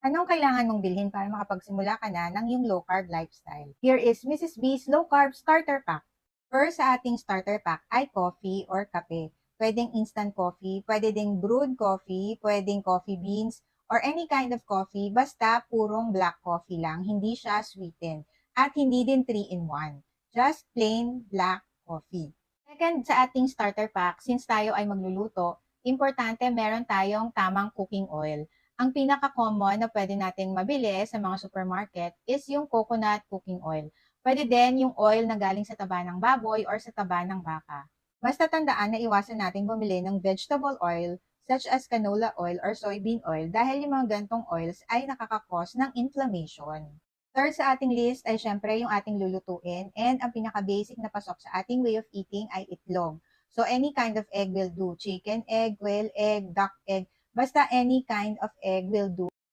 Anong kailangan mong bilhin para makapagsimula ka na ng iyong low-carb lifestyle? Here is Mrs. B's Low-Carb Starter Pack. First sa ating starter pack ay coffee or kape. Pwedeng instant coffee, pwede ding brewed coffee, pwedeng coffee beans, or any kind of coffee, basta purong black coffee lang, hindi siya sweetened. At hindi din 3-in-1. Just plain black coffee. Second sa ating starter pack, since tayo ay magluluto, importante meron tayong tamang cooking oil. Ang pinaka-common na pwede nating mabili sa mga supermarket is yung coconut cooking oil. Pwede din yung oil na galing sa taba ng baboy or sa taba ng baka. Basta tandaan na iwasan nating bumili ng vegetable oil such as canola oil or soybean oil dahil yung mga gantong oils ay nakakakos ng inflammation. Third sa ating list ay syempre yung ating lulutuin and ang pinaka-basic na pasok sa ating way of eating ay itlog. So any kind of egg will do. Chicken egg, quail egg, duck egg, basta any kind of egg will do.